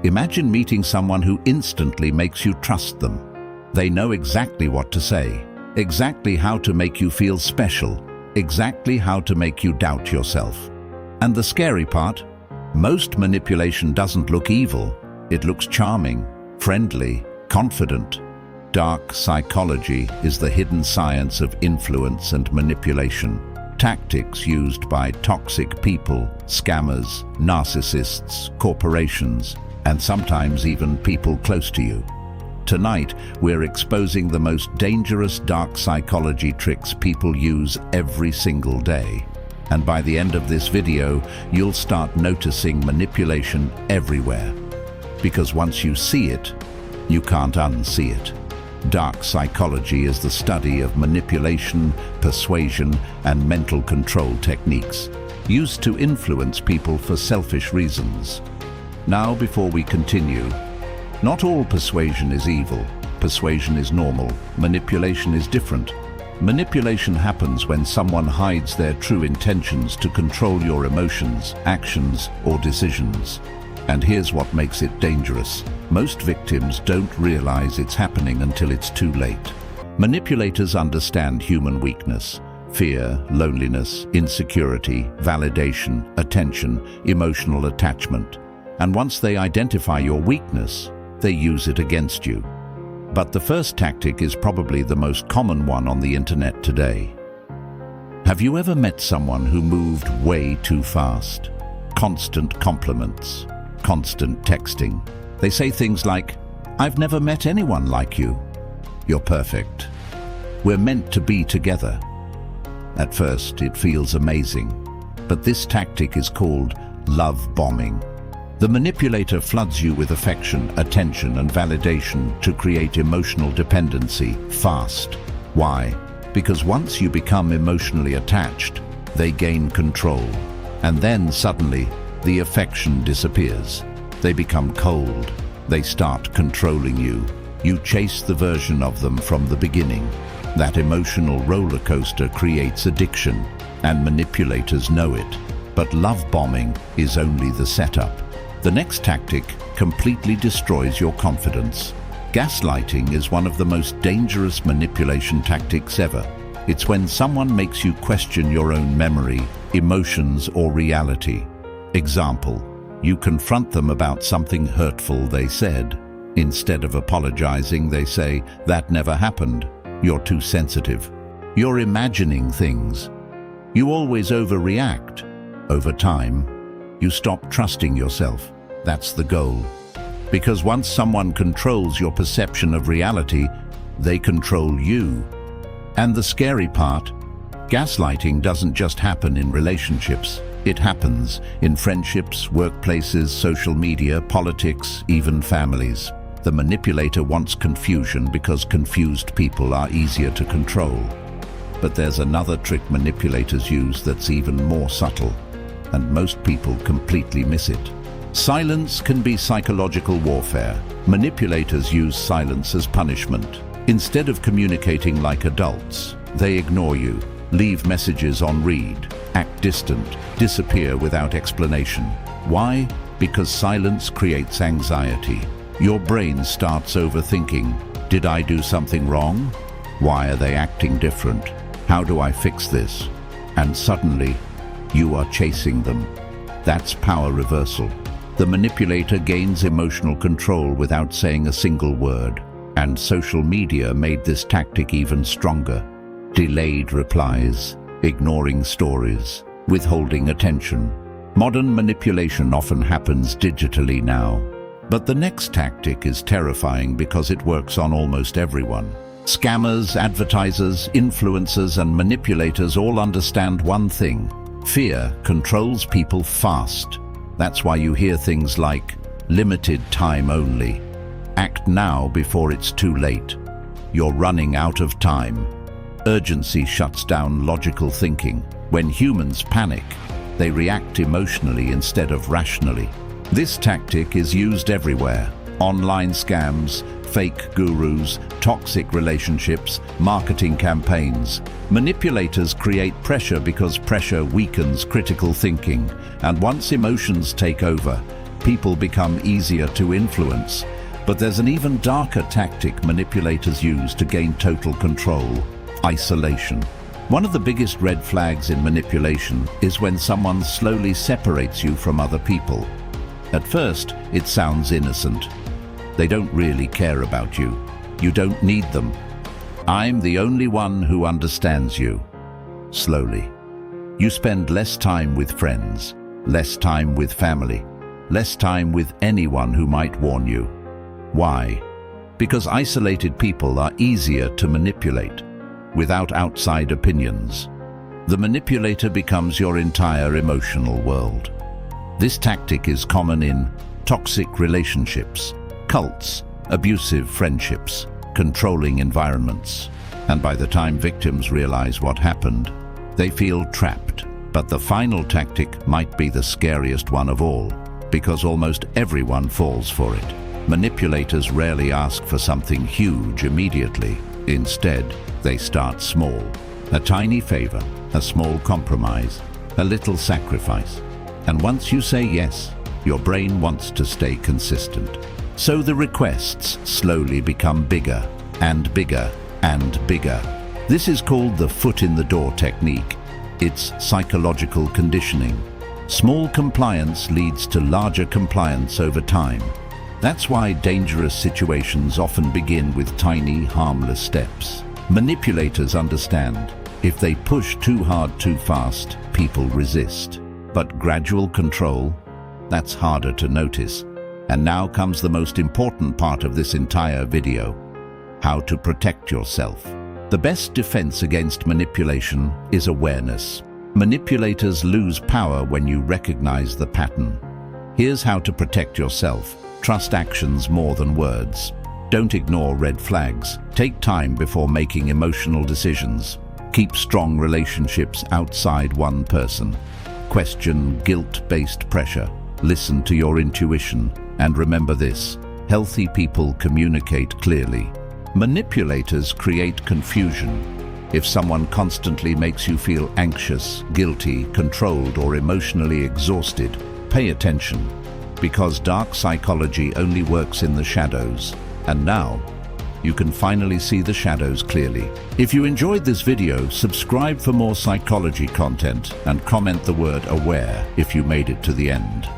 Imagine meeting someone who instantly makes you trust them. They know exactly what to say, exactly how to make you feel special, exactly how to make you doubt yourself. And the scary part? Most manipulation doesn't look evil. It looks charming, friendly, confident. Dark psychology is the hidden science of influence and manipulation. Tactics used by toxic people, scammers, narcissists, corporations, and sometimes even people close to you. Tonight, we're exposing the most dangerous dark psychology tricks people use every single day. And by the end of this video, you'll start noticing manipulation everywhere. Because once you see it, you can't unsee it. Dark psychology is the study of manipulation, persuasion, and mental control techniques used to influence people for selfish reasons. Now, before we continue, not all persuasion is evil. Persuasion is normal. Manipulation is different. Manipulation happens when someone hides their true intentions to control your emotions, actions, or decisions. And here's what makes it dangerous. Most victims don't realize it's happening until it's too late. Manipulators understand human weakness: fear, loneliness, insecurity, validation, attention, emotional attachment. And once they identify your weakness, they use it against you. But the first tactic is probably the most common one on the internet today. Have you ever met someone who moved way too fast? Constant compliments, constant texting. They say things like, "I've never met anyone like you. You're perfect. We're meant to be together." At first, it feels amazing, but this tactic is called love bombing. The manipulator floods you with affection, attention, and validation to create emotional dependency fast. Why? Because once you become emotionally attached, they gain control. And then suddenly, the affection disappears. They become cold. They start controlling you. You chase the version of them from the beginning. That emotional roller coaster creates addiction, and manipulators know it. But love bombing is only the setup. The next tactic completely destroys your confidence. Gaslighting is one of the most dangerous manipulation tactics ever. It's when someone makes you question your own memory, emotions, or reality. Example, you confront them about something hurtful they said. Instead of apologizing, they say, "That never happened. You're too sensitive. You're imagining things. You always overreact." Over time, you stop trusting yourself. That's the goal. Because once someone controls your perception of reality, they control you. And the scary part, gaslighting doesn't just happen in relationships. It happens in friendships, workplaces, social media, politics, even families. The manipulator wants confusion because confused people are easier to control. But there's another trick manipulators use that's even more subtle, and most people completely miss it. Silence can be psychological warfare. Manipulators use silence as punishment. Instead of communicating like adults, they ignore you, leave messages on read, act distant, disappear without explanation. Why? Because silence creates anxiety. Your brain starts overthinking. Did I do something wrong? Why are they acting different? How do I fix this? And suddenly, you are chasing them. That's power reversal. The manipulator gains emotional control without saying a single word. And social media made this tactic even stronger. Delayed replies, ignoring stories, withholding attention. Modern manipulation often happens digitally now. But the next tactic is terrifying because it works on almost everyone. Scammers, advertisers, influencers, and manipulators all understand one thing: fear controls people fast. That's why you hear things like, "limited time only," "act now before it's too late," "you're running out of time." Urgency shuts down logical thinking. When humans panic, they react emotionally instead of rationally. This tactic is used everywhere: online scams, fake gurus, toxic relationships, marketing campaigns. Manipulators create pressure because pressure weakens critical thinking. And once emotions take over, people become easier to influence. But there's an even darker tactic manipulators use to gain total control: isolation. One of the biggest red flags in manipulation is when someone slowly separates you from other people. At first, it sounds innocent. They don't really care about you. You don't need them. I'm the only one who understands you. Slowly. You spend less time with friends, less time with family, less time with anyone who might warn you. Why? Because isolated people are easier to manipulate, without outside opinions. The manipulator becomes your entire emotional world. This tactic is common in toxic relationships, cults, abusive friendships, controlling environments. And by the time victims realize what happened, they feel trapped. But the final tactic might be the scariest one of all, because almost everyone falls for it. Manipulators rarely ask for something huge immediately. Instead, they start small. A tiny favor, a small compromise, a little sacrifice. And once you say yes, your brain wants to stay consistent. So the requests slowly become bigger and bigger and bigger. This is called the foot in the door technique. It's psychological conditioning. Small compliance leads to larger compliance over time. That's why dangerous situations often begin with tiny, harmless steps. Manipulators understand, if they push too hard too fast, people resist. But gradual control, that's harder to notice. And now comes the most important part of this entire video: how to protect yourself. The best defense against manipulation is awareness. Manipulators lose power when you recognize the pattern. Here's how to protect yourself. Trust actions more than words. Don't ignore red flags. Take time before making emotional decisions. Keep strong relationships outside one person. Question guilt-based pressure. Listen to your intuition. And remember this: healthy people communicate clearly. Manipulators create confusion. If someone constantly makes you feel anxious, guilty, controlled, or emotionally exhausted, pay attention, because dark psychology only works in the shadows. And now, you can finally see the shadows clearly. If you enjoyed this video, subscribe for more psychology content and comment the word "aware" if you made it to the end.